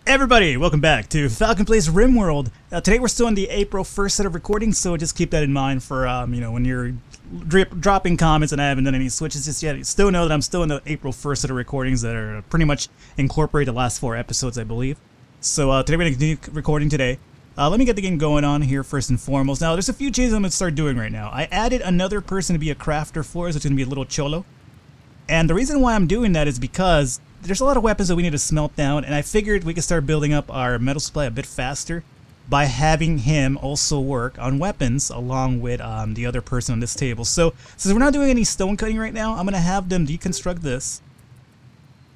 Everybody, welcome back to Falcon Plays Rimworld. Today we're still in the April 1st set of recordings, so just keep that in mind for, when you're dropping comments and I haven't done any switches just yet. You still know that I'm still in the April 1st set of recordings that are pretty much incorporate the last 4 episodes, I believe. So today we're going to continue recording today. Let me get the game going on here first and foremost. Now, there's a few changes I'm going to start doing right now. I added another person to be a crafter for us, which is going to be a little cholo. And the reason why I'm doing that is because there's a lot of weapons that we need to smelt down, and I figured we could start building up our metal supply a bit faster by having him also work on weapons along with the other person on this table. So since we're not doing any stone cutting right now, I'm going to have them deconstruct this.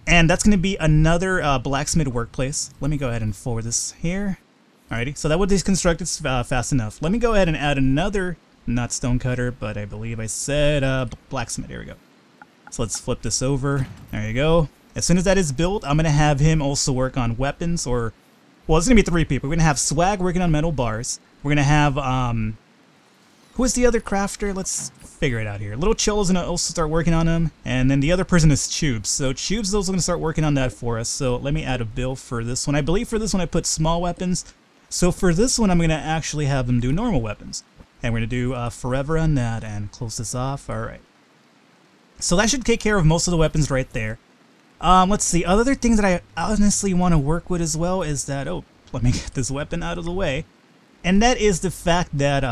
And that's going to be another Blacksmith Workplace. Let me go ahead and forward this here. Alrighty, so that would deconstruct it fast enough. Let me go ahead and add another, not stone cutter, but I believe I said blacksmith. There we go. So let's flip this over. There you go. As soon as that is built, I'm going to have him also work on weapons, or, well, it's going to be 3 people. We're going to have Swag working on metal bars. We're going to have, who is the other crafter? Let's figure it out here. Little Cholo's going to also start working on them, and then the other person is Tubes. So Tubes is also going to start working on that for us. So let me add a bill for this one. I believe for this one I put small weapons. So for this one I'm going to actually have them do normal weapons. And we're going to do forever on that and close this off. Alright. So that should take care of most of the weapons right there. Let's see, other things that I honestly want to work with as well is that, oh, let me get this weapon out of the way. And that is the fact that,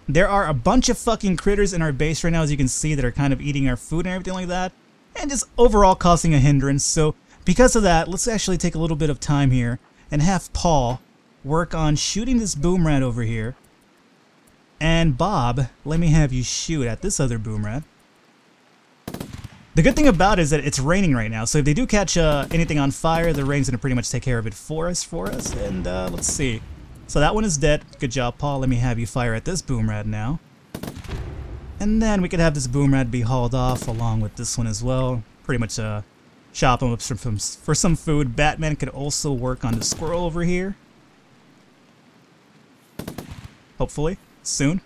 there are a bunch of fucking critters in our base right now, as you can see, that are kind of eating our food and everything like that. And just overall causing a hindrance. So, because of that, let's actually take a little bit of time here and have Paul work on shooting this boom rat over here. And Bob, let me have you shoot at this other boom rat. The good thing about it is that it's raining right now, so if they do catch anything on fire, the rain's going to pretty much take care of it for us. And let's see. So that one is dead. Good job, Paul. Let me have you fire at this boom rat now. And then we could have this boom rat be hauled off along with this one as well. Pretty much chop them up for some food. Batman could also work on the squirrel over here. Hopefully. Soon.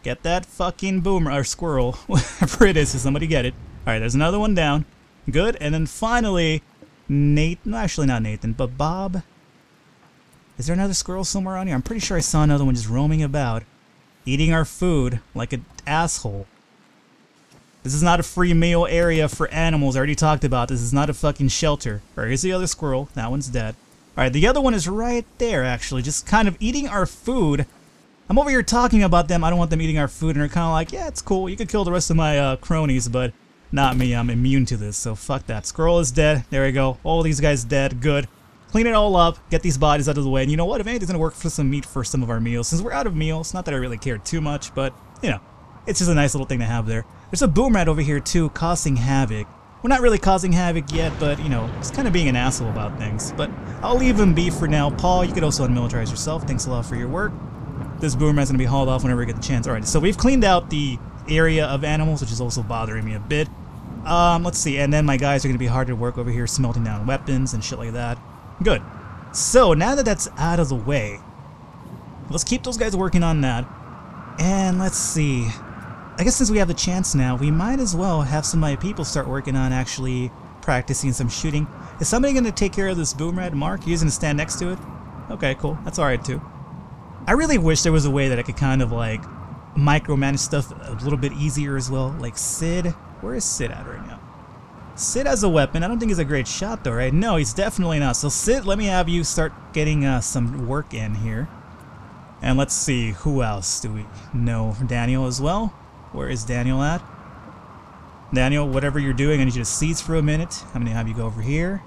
Get that fucking boomer or squirrel, whatever it is, so somebody get it. Alright, there's another one down. Good, and then finally, Nathan, no, actually not Nathan, but Bob. Is there another squirrel somewhere on here? I'm pretty sure I saw another one just roaming about, eating our food like an asshole. This is not a free meal area for animals, I already talked about this. Is not a fucking shelter. Alright, here's the other squirrel, that one's dead. Alright, the other one is right there, actually, just kind of eating our food. I'm over here talking about them, I don't want them eating our food, and they're kind of like, yeah, it's cool, you could kill the rest of my cronies, but not me, I'm immune to this, so fuck that. Squirrel is dead, there we go, all these guys dead, good. Clean it all up, get these bodies out of the way, and you know what, if anything's gonna work for some meat for some of our meals, since we're out of meals, not that I really care too much, but, you know, it's just a nice little thing to have there. There's a boom rat over here too, causing havoc. We're not really causing havoc yet, but, you know, just kind of being an asshole about things. But I'll leave him be for now. Paul, you could also unmilitarize yourself, thanks a lot for your work. This boomer is going to be hauled off whenever we get the chance. Alright, so we've cleaned out the area of animals, which is also bothering me a bit. Let's see, and then my guys are going to be hard to work over here, smelting down weapons and shit like that. Good. So, now that that's out of the way, let's keep those guys working on that. And let's see. I guess since we have the chance now, we might as well have some of my people start working on actually practicing some shooting. Is somebody going to take care of this boom rat? Mark, you're going to stand next to it? Okay, cool. That's alright too. I really wish there was a way that I could kind of like micromanage stuff a little bit easier as well. Like Sid, where is Sid at right now? Sid has a weapon. I don't think he's a great shot though, right? No, he's definitely not. So Sid, let me have you start getting some work in here. And let's see, who else do we know? Daniel as well. Where is Daniel at? Daniel, whatever you're doing, I need you to cease for a minute. I'm going to have you go over here.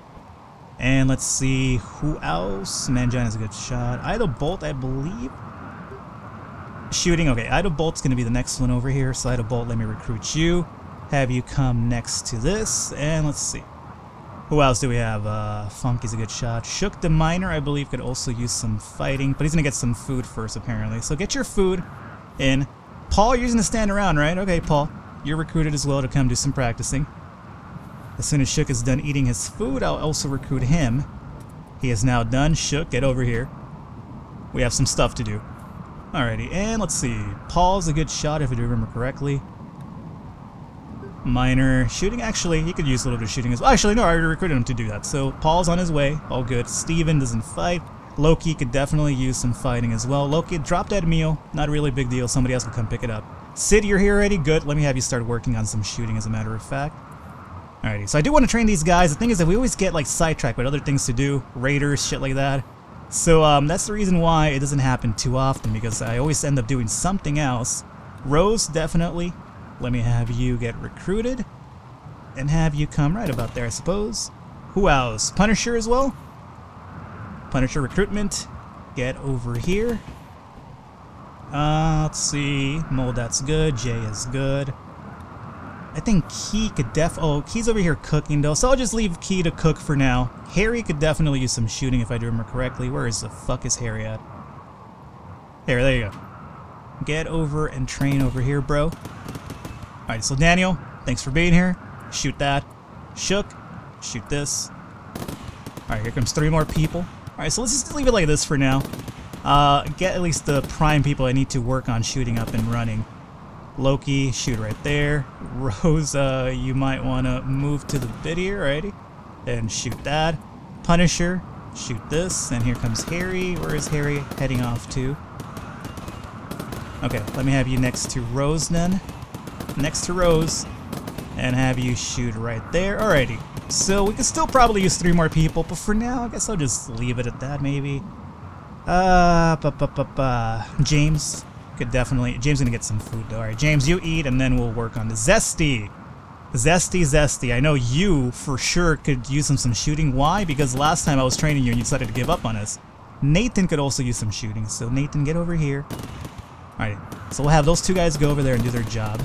And let's see, who else? Mangina's a good shot. Idle Bolt, I believe. Shooting, okay, Idle Bolt's going to be the next one over here. So Idle Bolt, let me recruit you. Have you come next to this. And let's see. Who else do we have? Funky's a good shot. Shook the Miner, I believe, could also use some fighting. But he's going to get some food first, apparently. So get your food in. Paul, you're going to stand around, right? Okay, Paul. You're recruited as well to come do some practicing. As soon as Shook is done eating his food, I'll also recruit him. He is now done. Shook, get over here. We have some stuff to do. Alrighty, and let's see. Paul's a good shot if I do remember correctly. Minor shooting. Actually, he could use a little bit of shooting as well. Actually, no, I already recruited him to do that. So Paul's on his way. All good. Steven doesn't fight. Loki could definitely use some fighting as well. Loki, drop that meal. Not really a big deal. Somebody else will come pick it up. Sid, you're here already? Good. Let me have you start working on some shooting, as a matter of fact. Alrighty, so I do want to train these guys. The thing is that we always get like sidetracked with other things to do. Raiders, shit like that. So that's the reason why it doesn't happen too often, because I always end up doing something else. Rose, definitely. Let me have you get recruited. And have you come right about there, I suppose. Who else? Punisher as well? Punisher recruitment. Get over here. Let's see. Mold, that's good. Jay is good. I think Key could oh, Key's over here cooking though, so I'll just leave Key to cook for now. Harry could definitely use some shooting if I do remember correctly. Where is the fuck is Harry at? There you go. Get over and train over here, bro. Alright, so Daniel, thanks for being here. Shoot that. Shook. Shoot this. Alright, here comes 3 more people. Alright, so let's just leave it like this for now. Get at least the prime people I need to work on shooting up and running. Loki, shoot right there. Rose, you might want to move to the bit here, alrighty. And shoot that. Punisher, shoot this. And here comes Harry. Where is Harry heading off to? Okay, let me have you next to Rose then. Next to Rose. And have you shoot right there. Alrighty. So we could still probably use 3 more people, but for now, I guess I'll just leave it at that, maybe. James could definitely... James gonna get some food, though. Alright, James, you eat, and then we'll work on the Zesty. Zesty. I know you, for sure, could use some shooting. Why? Because last time I was training you and you decided to give up on us. Nathan could also use some shooting. So, Nathan, get over here. Alright, so we'll have those 2 guys go over there and do their job.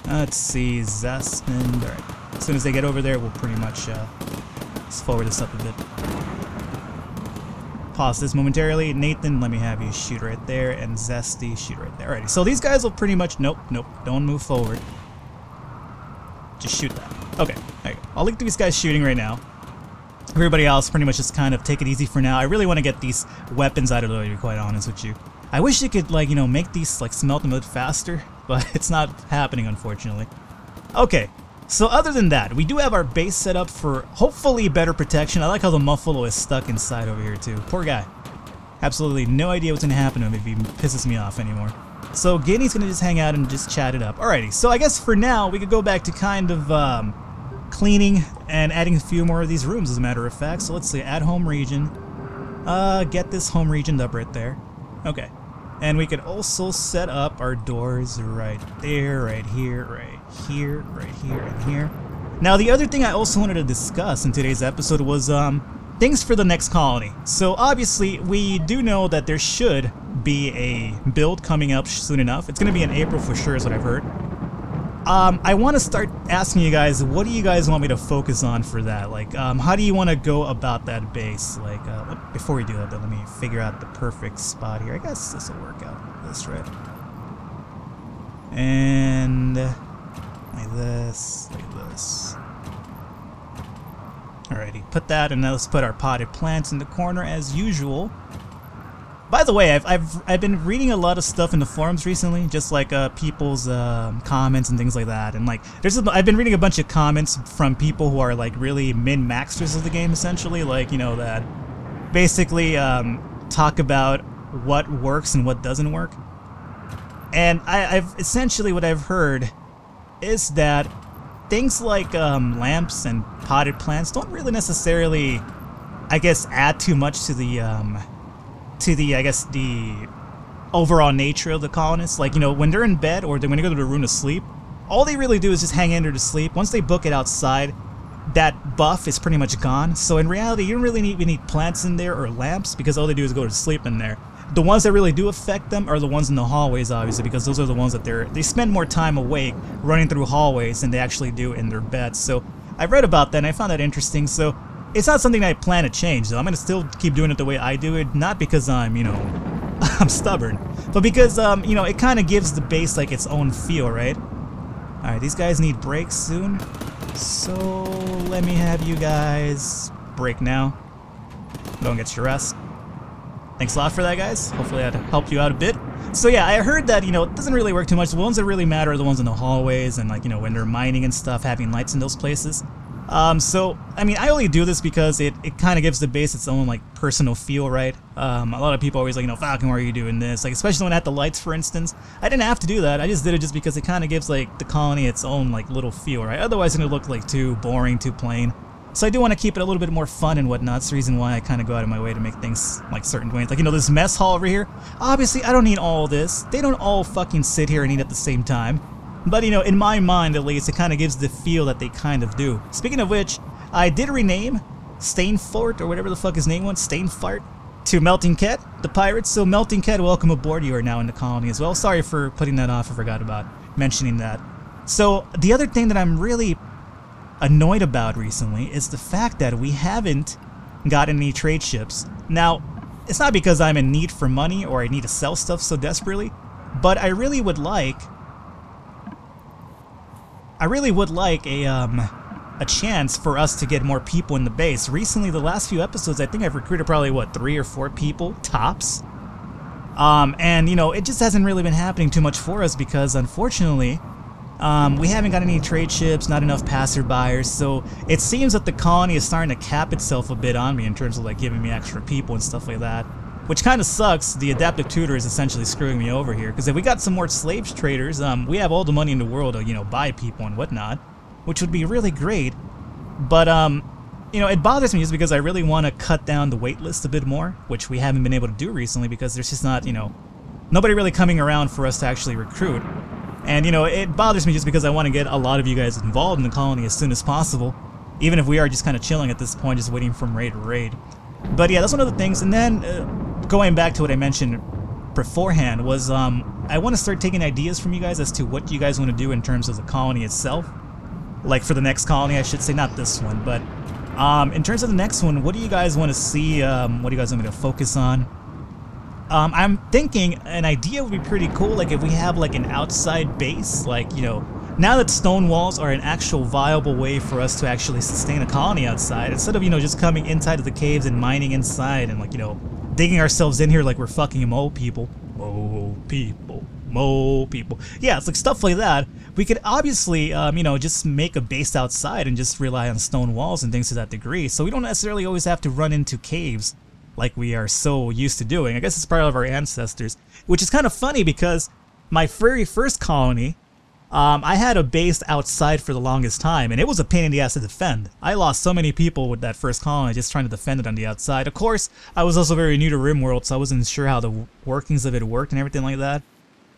Let's see, Zestman. Alright, as soon as they get over there, we'll pretty much let's forward this up a bit. Pause this momentarily. Nathan, let me have you shoot right there, and Zesty, shoot right there. Alrighty, so these guys will pretty much... Nope, don't move forward. Just shoot that. Okay, there you go. I'll leave these guys shooting right now. Everybody else pretty much just kind of take it easy for now. I really want to get these weapons out of the way, to be quite honest with you. I wish you could, like, you know, make these, like, smelt them a bit faster, but it's not happening, unfortunately. Okay, so other than that, we do have our base set up for hopefully better protection. I like how the Muffalo is stuck inside over here, too. Poor guy. Absolutely no idea what's going to happen to him if he pisses me off anymore. So Guinea's going to just hang out and just chat it up. Alrighty, so I guess for now, we could go back to kind of cleaning and adding a few more of these rooms, as a matter of fact. So let's see, add home region. Get this home region up right there. Okay. And we could also set up our doors right there, right here, right here, right here, and here. Now, the other thing I also wanted to discuss in today's episode was things for the next colony. So, obviously, we do know that there should be a build coming up soon enough. It's going to be in April for sure, is what I've heard. I want to start asking you guys, what do you guys want me to focus on for that? Like, how do you want to go about that base? Like, before we do that, though, let me figure out the perfect spot here. I guess this will work out. This, right? And like this, like this. Alrighty, put that, and now let's put our potted plants in the corner as usual. By the way, I've been reading a lot of stuff in the forums recently, just like people's comments and things like that. And like, I've been reading a bunch of comments from people who are like really min-maxers of the game, essentially, like, you know, that basically talk about what works and what doesn't work. And I've essentially what I've heard is that things like lamps and potted plants don't really necessarily, I guess, add too much to the I guess, the overall nature of the colonists. Like, you know, when they're in bed or when they go to the room to sleep, all they really do is just hang in there to sleep. Once they book it outside, that buff is pretty much gone. So in reality, you don't really need plants in there or lamps, because all they do is go to sleep in there. The ones that really do affect them are the ones in the hallways, obviously, because those are the ones that they spend more time awake running through hallways than they actually do in their beds. So I read about that and I found that interesting. So it's not something that I plan to change, though. I'm going to still keep doing it the way I do it, not because I'm, you know, I'm stubborn, but because, you know, it kind of gives the base, like, its own feel, right? Alright, these guys need breaks soon, so let me have you guys break now. Go and get your rest. Thanks a lot for that, guys. Hopefully that helped you out a bit. So yeah, I heard that, you know, it doesn't really work too much. The ones that really matter are the ones in the hallways and, like, you know, when they're mining and stuff, having lights in those places. So, I mean, I only do this because it kind of gives the base its own, like, personal feel, right? A lot of people always like, you know, Falcon, why are you doing this? Like, especially when I had the lights, for instance. I didn't have to do that. I just did it just because it kind of gives, like, the colony its own, like, little feel, right? Otherwise, it's going to look, like, too boring, too plain. So I do want to keep it a little bit more fun and whatnot. That's the reason why I kind of go out of my way to make things like certain ways. Like, you know, this mess hall over here. Obviously, I don't need all this. They don't all fucking sit here and eat at the same time. But, you know, in my mind, at least, it kind of gives the feel that they kind of do. Speaking of which, I did rename Stainfort, or whatever the fuck his name was, Stainfart, to Melting Cat, the pirates. So Melting Cat, welcome aboard. You are now in the colony as well. Sorry for putting that off. I forgot about mentioning that. So the other thing that I'm really annoyed about recently is the fact that we haven't gotten any trade ships. Now, it's not because I'm in need for money or I need to sell stuff so desperately, but I really would like a chance for us to get more people in the base. Recently, the last few episodes, I think I've recruited probably, what, 3 or 4 people, tops? And, you know, it just hasn't really been happening too much for us because, unfortunately, we haven't got any trade ships, not enough passerbyers, so it seems that the colony is starting to cap itself a bit on me in terms of, like, giving me extra people and stuff like that. Which kind of sucks. The adaptive tutor is essentially screwing me over here, because if we got some more slave traders, we have all the money in the world to, you know, buy people and whatnot, which would be really great. But, you know, it bothers me just because I really want to cut down the wait list a bit more, which we haven't been able to do recently because there's just not, you know, nobody really coming around for us to actually recruit. And, you know, it bothers me just because I want to get a lot of you guys involved in the colony as soon as possible, even if we are just kind of chilling at this point, just waiting from raid to raid. But yeah, that's one of the things. And then, going back to what I mentioned beforehand was, I want to start taking ideas from you guys as to what you guys want to do in terms of the colony itself. Like for the next colony, I should say, not this one, but in terms of the next one, what do you guys want to see? What do you guys want me to focus on? I'm thinking an idea would be pretty cool, like if we have like an outside base, like, you know, now that stone walls are an actual viable way for us to actually sustain a colony outside, instead of, you know, just coming inside of the caves and mining inside and, like, you know, digging ourselves in here like we're fucking mole people. Mole people. Mole people. Yeah, it's like stuff like that. We could obviously, you know, just make a base outside and just rely on stone walls and things to that degree, so we don't necessarily always have to run into caves like we are so used to doing. I guess it's part of our ancestors, which is kind of funny because my very first colony, I had a base outside for the longest time, and it was a pain in the ass to defend. I lost so many people with that first colony just trying to defend it on the outside. Of course, I was also very new to Rimworld, so I wasn't sure how the workings of it worked and everything like that.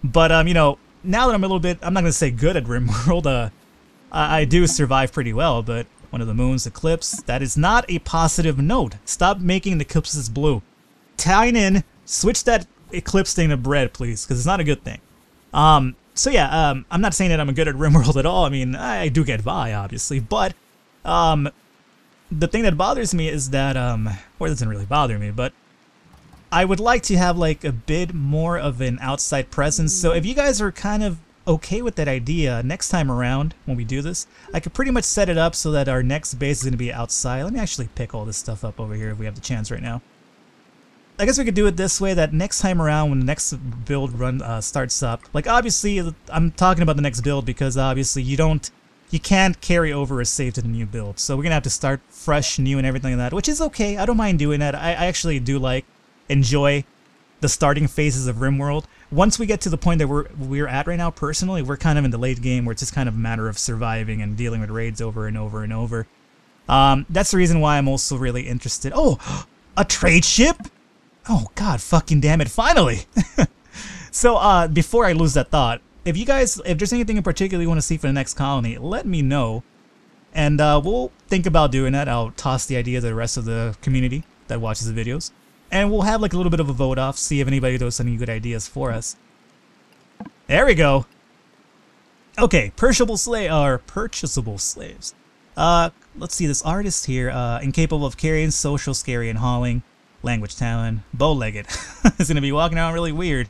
But, you know, now that I'm a little bit, I'm not going to say good at Rimworld, I do survive pretty well, but one of the moon's eclipse, that is not a positive note. Stop making the eclipses blue. Tying in, switch that eclipse thing to bread, please, because it's not a good thing. So yeah, I'm not saying that I'm good at Rimworld at all. I mean, I do get by, obviously, but the thing that bothers me is that, or it doesn't really bother me, but I would like to have like a bit more of an outside presence. So if you guys are kind of okay with that idea, next time around when we do this, I could pretty much set it up so that our next base is going to be outside. Let me actually pick all this stuff up over here if we have the chance right now. I guess we could do it this way, that next time around when the next build run starts up, like obviously I'm talking about the next build because obviously you can't carry over a save to the new build, so we're gonna have to start fresh, new, and everything like that, which is okay. I don't mind doing that. I actually do enjoy the starting phases of Rimworld. Once we get to the point that we're at right now, personally, we're kind of in the late game where it's just kind of a matter of surviving and dealing with raids over and over and over. That's the reason why I'm also really interested. Oh, a trade ship? Oh god, fucking damn it, finally! So, before I lose that thought, if there's anything in particular you want to see for the next colony, let me know. And we'll think about doing that. I'll toss the idea to the rest of the community that watches the videos. And we'll have like a little bit of a vote off, see if anybody throws any good ideas for us. There we go! Okay, purchasable slaves. Let's see, this artist here, incapable of carrying, social, scary, and hauling. Language talent, bow-legged. It's gonna be walking around really weird.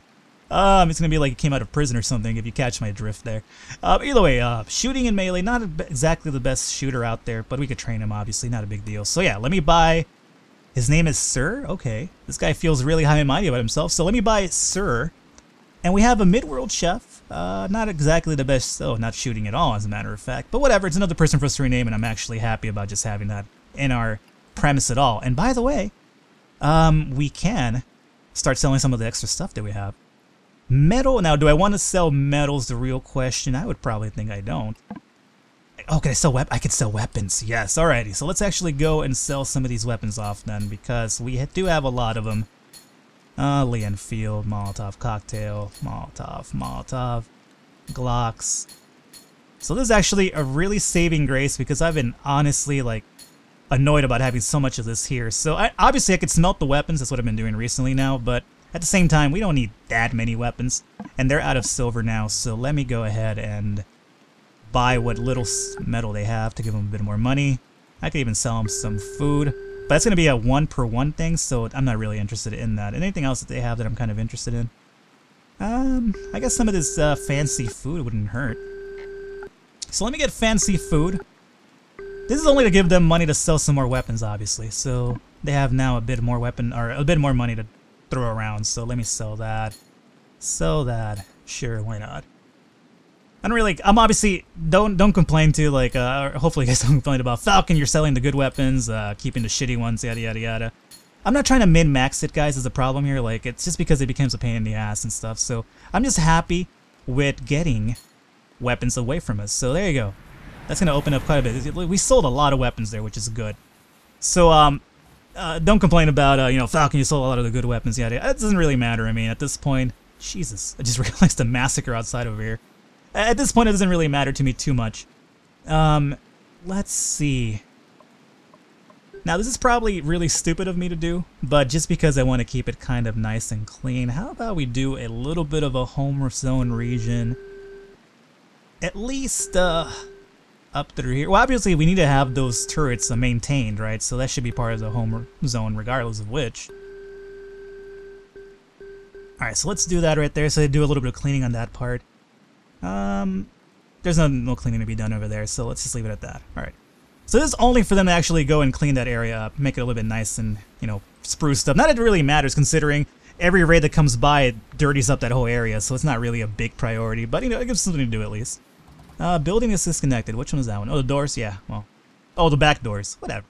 It's gonna be like he came out of prison or something, if you catch my drift there. Either way, shooting and melee, not exactly the best shooter out there, but we could train him, obviously, not a big deal. So yeah, let me buy. His name is Sir. Okay, this guy feels really high and mighty about himself. So let me buy Sir, And we have a mid-world chef. Not exactly the best, not shooting at all, as a matter of fact. But whatever, it's another person for us to rename, and I'm actually happy about just having that in our premise at all. And by the way, we can start selling some of the extra stuff that we have. Metal. Now, do I want to sell metal is the real question. I would probably think I don't. Oh, can I sell I can sell weapons. Yes, alrighty. So let's actually go and sell some of these weapons off then, because we do have a lot of them. Lee Enfield, Molotov cocktail, Molotov, Glocks. So this is actually a really saving grace, because I've been honestly like annoyed about having so much of this here. So obviously I could smelt the weapons, that's what I've been doing recently now, but at the same time we don't need that many weapons, and they're out of silver now, so let me go ahead and buy what little metal they have to give them a bit more money. I could even sell them some food, but that's going to be a 1-per-1 thing, so I'm not really interested in that. And anything else that they have that I'm kind of interested in? I guess some of this fancy food wouldn't hurt. So let me get fancy food. This is only to give them money to sell some more weapons, obviously. So they have now a bit more a bit more money to throw around. So let me sell that. Sell that. Sure, why not? I'm obviously, don't complain too, like, hopefully you guys don't complain about Falcon, you're selling the good weapons, keeping the shitty ones, yada yada yada. I'm not trying to min-max it, guys, is the problem here, like, it's just because it becomes a pain in the ass and stuff, so I'm just happy with getting weapons away from us, so there you go. That's going to open up quite a bit. We sold a lot of weapons there, which is good. So, don't complain about, you know, Falcon, you sold a lot of the good weapons, yada yada. It doesn't really matter, I mean, at this point, Jesus, I just realized the Massacre outside over here. At this point, it doesn't really matter to me too much. Let's see. Now, this is probably really stupid of me to do, but just because I want to keep it kind of nice and clean, how about we do a little bit of a home zone region? At least, up through here. Well, obviously, we need to have those turrets maintained, right? So that should be part of the home zone, regardless of which. Alright, so let's do that right there. So they do a little bit of cleaning on that part. There's no cleaning to be done over there, so let's just leave it at that. Alright. So this is only for them to actually go and clean that area up, make it a little bit nice and, you know, spruced up. Not that it really matters, considering every raid that comes by, it dirties up that whole area, so it's not really a big priority, but, you know, it gives something to do at least. Building is disconnected. Which one is that one? Oh, the doors? Yeah, well. Oh, the back doors. Whatever.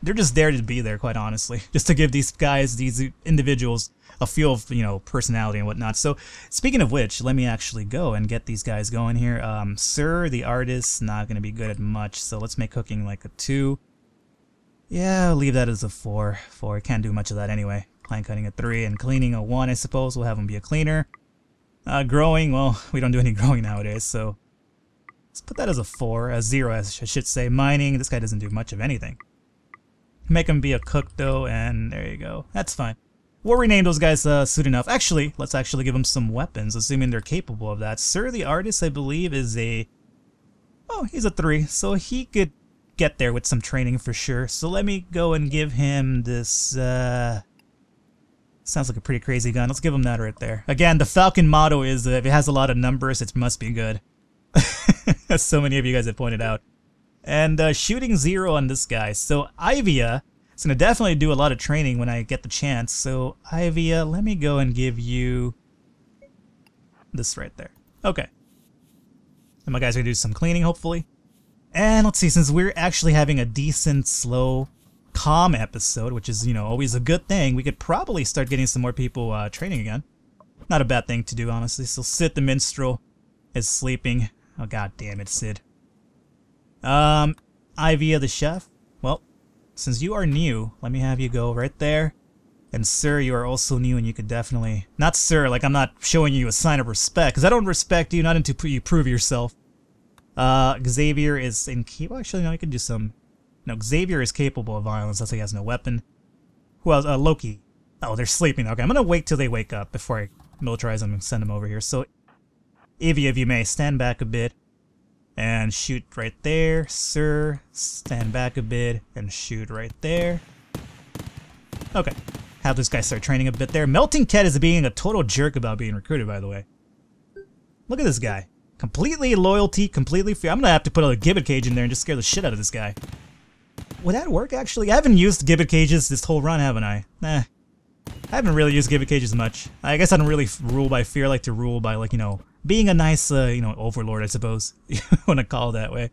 They're just there to be there, quite honestly. Just to give these guys, these individuals, a feel of, you know, personality and whatnot. So, speaking of which, let me actually go and get these guys going here. Sir, the artist, not going to be good at much, so let's make cooking like a 2. Yeah, I'll leave that as a 4. 4, can't do much of that anyway. Plant cutting a 3, and cleaning a 1, I suppose. We'll have him be a cleaner. Growing, well, we don't do any growing nowadays, so let's put that as a 4, a 0, I should say. Mining, this guy doesn't do much of anything. Make him be a cook, though, and there you go. That's fine. We'll rename those guys soon enough. Actually, let's actually give them some weapons, assuming they're capable of that. Sir, the artist, I believe, is a... Oh, he's a 3, so he could get there with some training for sure. So let me go and give him this... Sounds like a pretty crazy gun. Let's give him that right there. Again, the Falcon motto is if it has a lot of numbers, it must be good. As so many of you guys have pointed out. And shooting 0 on this guy. So Ivia is going to definitely do a lot of training when I get the chance. So Ivia, let me go and give you this right there. Okay. And my guys are going to do some cleaning, hopefully. And let's see, since we're actually having a decent, slow, calm episode, which is, you know, always a good thing, we could probably start getting some more people training again. Not a bad thing to do, honestly. So Sid the Minstrel is sleeping. Oh, god damn it, Sid. Ivia the chef. Well, since you are new, let me have you go right there. And sir, you are also new, and you could definitely... Not sir, like I'm not showing you a sign of respect, because I don't respect you, not until you prove yourself. Xavier is in key... Well, actually, no, I could do some... No, Xavier is capable of violence, that's why he has no weapon. Who else? Loki. Oh, they're sleeping. Okay, I'm gonna wait till they wake up before I militarize them and send them over here. So, Ivy, if you may, stand back a bit. And shoot right there. Sir, stand back a bit and shoot right there. Okay. Have this guy start training a bit there. Melting Cat is being a total jerk about being recruited, by the way. Look at this guy. Completely loyalty, completely free. I'm gonna have to put a gibbet cage in there and just scare the shit out of this guy. Would that work, actually? I haven't used gibbet cages this whole run, haven't I? Nah. I haven't really used Give Cages much. I guess I don't really rule by fear. I like to rule by, like, you know, being a nice, you know, overlord, I suppose. You want to call it that way.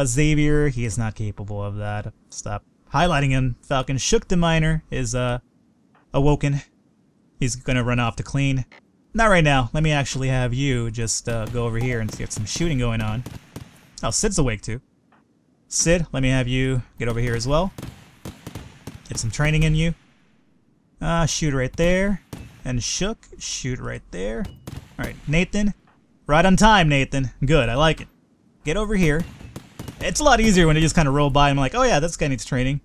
Xavier, he is not capable of that. Stop highlighting him. Falcon Shook the Miner is, awoken. He's gonna run off to clean. Not right now. Let me actually have you just, go over here and get some shooting going on. Oh, Sid's awake too. Sid, let me have you get over here as well. Get some training in you. Shoot right there. And Shook, shoot right there. Alright, Nathan. Right on time, Nathan. Good, I like it. Get over here. It's a lot easier when they just kind of roll by and I'm like, oh yeah, this guy needs training.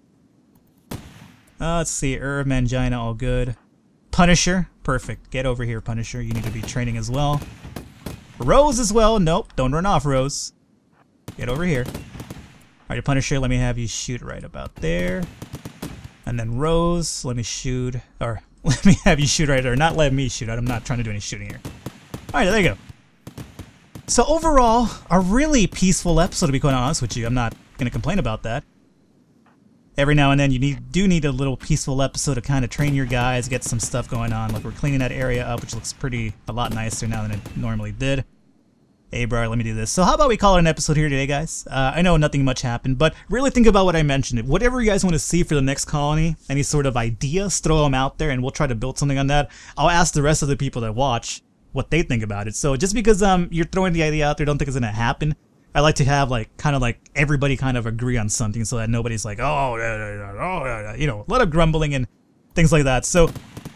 Let's see, Mangina, all good. Punisher, perfect. Get over here, Punisher. You need to be training as well. Rose as well. Nope, don't run off, Rose. Get over here. Alright, Punisher, let me have you shoot right about there. And then Rose, let me shoot, or let me have you shoot right there. Not let me shoot. I'm not trying to do any shooting here. Alright, there you go. So overall, a really peaceful episode, to be quite honest with you. I'm not going to complain about that. Every now and then you do need a little peaceful episode to kind of train your guys, get some stuff going on. Like we're cleaning that area up, which looks a lot nicer now than it normally did. Hey, bro, let me do this. So how about we call it an episode here today, guys? I know nothing much happened, but really think about what I mentioned. Whatever you guys want to see for the next colony, any sort of ideas, throw them out there, and we'll try to build something on that. I'll ask the rest of the people that watch what they think about it. So just because you're throwing the idea out there, don't think it's going to happen. I like to have, like, kind of like everybody kind of agree on something so that nobody's like, oh, you know, a lot of grumbling and things like that. So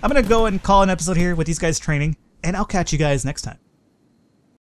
I'm going to go and call an episode here with these guys training, and I'll catch you guys next time.